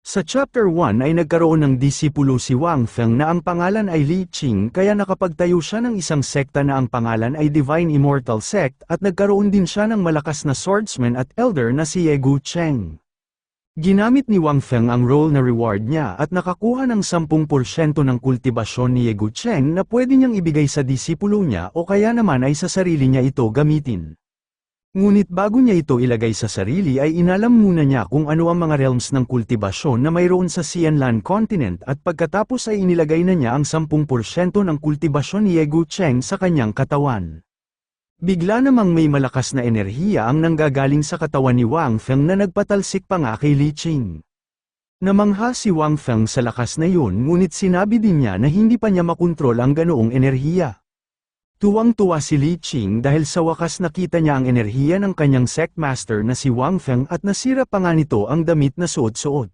Sa Chapter 1 ay nagkaroon ng disipulo si Wang Feng na ang pangalan ay Li Qing kaya nakapagtayo siya ng isang sekta na ang pangalan ay Divine Immortal Sect at nagkaroon din siya ng malakas na swordsman at elder na si Ye Gucheng. Ginamit ni Wang Feng ang role na reward niya at nakakuha ng 10% ng kultibasyon ni Ye Gucheng na pwede niyang ibigay sa disipulo niya o kaya naman ay sa sarili niya ito gamitin. Ngunit bago niya ito ilagay sa sarili ay inalam muna niya kung ano ang mga realms ng kultibasyon na mayroon sa Xianlan Continent at pagkatapos ay inilagay na niya ang 10% ng kultibasyon ni Ye Gucheng sa kanyang katawan. Bigla namang may malakas na enerhiya ang nanggagaling sa katawan ni Wang Feng na nagpatalsik pa nga kay Li Qing. Namangha si Wang Feng sa lakas na yun ngunit sinabi din niya na hindi pa niya makontrol ang ganoong enerhiya. Tuwang-tuwa si Li Qing dahil sa wakas nakita niya ang enerhiya ng kanyang sect master na si Wang Feng at nasira pa nga nito ang damit na suot-suot.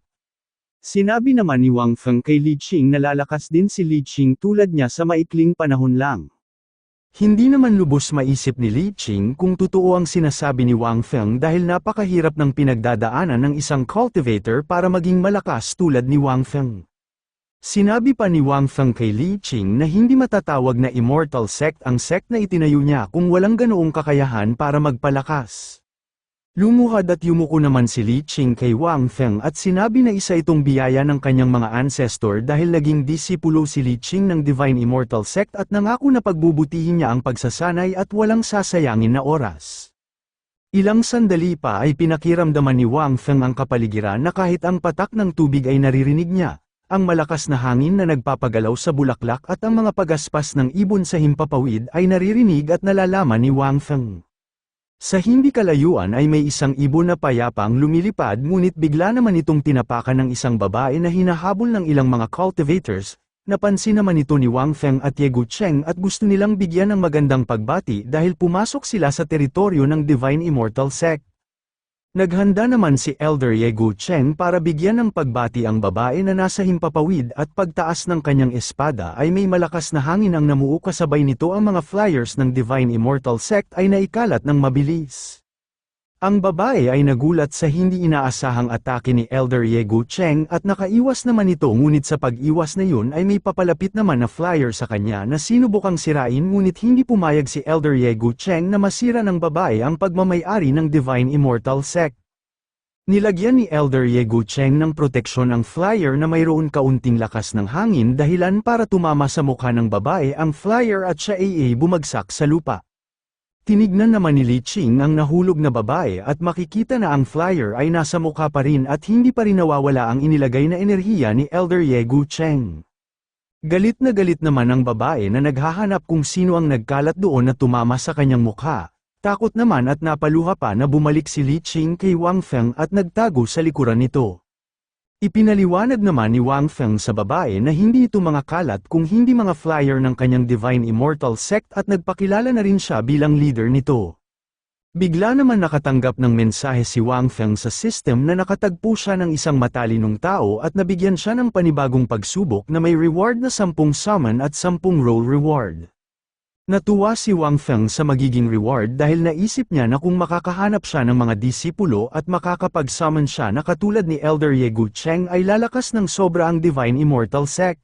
Sinabi naman ni Wang Feng kay Li Qing na lalakas din si Li Qing tulad niya sa maikling panahon lang. Hindi naman lubos maisip ni Li Qing kung totoo ang sinasabi ni Wang Feng dahil napakahirap ng pinagdadaanan ng isang cultivator para maging malakas tulad ni Wang Feng. Sinabi pa ni Wang Feng kay Li Qing na hindi matatawag na immortal sect ang sect na itinayo niya kung walang ganoong kakayahan para magpalakas. Lumuhad at yumuko naman si Li Qing kay Wang Feng at sinabi na isa itong biyaya ng kanyang mga ancestor dahil naging disipulo si Li Qing ng Divine Immortal Sect at nangako na pagbubutihin niya ang pagsasanay at walang sasayangin na oras. Ilang sandali pa ay pinakiramdaman ni Wang Feng ang kapaligiran na kahit ang patak ng tubig ay naririnig niya. Ang malakas na hangin na nagpapagalaw sa bulaklak at ang mga pagaspas ng ibon sa himpapawid ay naririnig at nalalaman ni Wang Feng. Sa hindi kalayuan ay may isang ibon na payapang lumilipad ngunit bigla naman itong tinapakan ng isang babae na hinahabol ng ilang mga cultivators. Napansin naman ito ni Wang Feng at Ye Gucheng at gusto nilang bigyan ng magandang pagbati dahil pumasok sila sa teritoryo ng Divine Immortal Sect. Naghanda naman si Elder Ye Gucheng para bigyan ng pagbati ang babae na nasa himpapawid at pagtaas ng kanyang espada ay may malakas na hangin ang namuo kasabay nito ang mga flyers ng Divine Immortal Sect ay naikalat ng mabilis. Ang babae ay nagulat sa hindi inaasahang atake ni Elder Ye Gucheng at nakaiwas naman ito ngunit sa pag-iwas na yun ay may papalapit naman na flyer sa kanya na sinubukang sirain ngunit hindi pumayag si Elder Ye Gucheng na masira ng babae ang pagmamay-ari ng Divine Immortal Sect. Nilagyan ni Elder Ye Gucheng ng proteksyon ang flyer na mayroon kaunting lakas ng hangin dahilan para tumama sa mukha ng babae ang flyer at siya ay bumagsak sa lupa. Tinignan naman ni Li Qing ang nahulog na babae at makikita na ang flyer ay nasa mukha pa rin at hindi pa rin nawawala ang inilagay na enerhiya ni Elder Ye Gucheng. Galit naman ang babae na naghahanap kung sino ang nagkalat doon na tumama sa kanyang mukha. Takot naman at napaluha pa na bumalik si Li Qing kay Wang Feng at nagtago sa likuran nito. Ipinaliwanag naman ni Wang Feng sa babae na hindi ito mga kalat kung hindi mga flyer ng kanyang Divine Immortal Sect at nagpakilala na rin siya bilang leader nito. Bigla naman nakatanggap ng mensahe si Wang Feng sa system na nakatagpo siya ng isang matalinong tao at nabigyan siya ng panibagong pagsubok na may reward na 10 summon at 10 roll reward. Natuwa si Wang Feng sa magiging reward dahil naisip niya na kung makakahanap siya ng mga disipulo at makakapag-summon siya na katulad ni Elder Ye Gucheng ay lalakas ng sobra ang Divine Immortal Sect.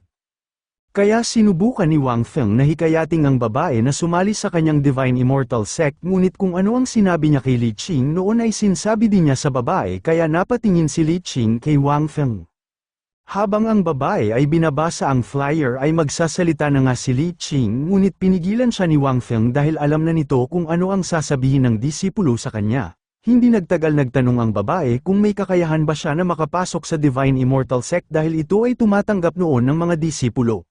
Kaya sinubukan ni Wang Feng na hikayating ang babae na sumali sa kanyang Divine Immortal Sect ngunit kung ano ang sinabi niya kay Li Qing noon ay sinsabi din niya sa babae kaya napatingin si Li Qing kay Wang Feng. Habang ang babae ay binabasa ang flyer ay magsasalita na nga si Li Qing ngunit pinigilan siya ni Wang Feng dahil alam na nito kung ano ang sasabihin ng disipulo sa kanya. Hindi nagtagal nagtanong ang babae kung may kakayahan ba siya na makapasok sa Divine Immortal Sect dahil ito ay tumatanggap noon ng mga disipulo.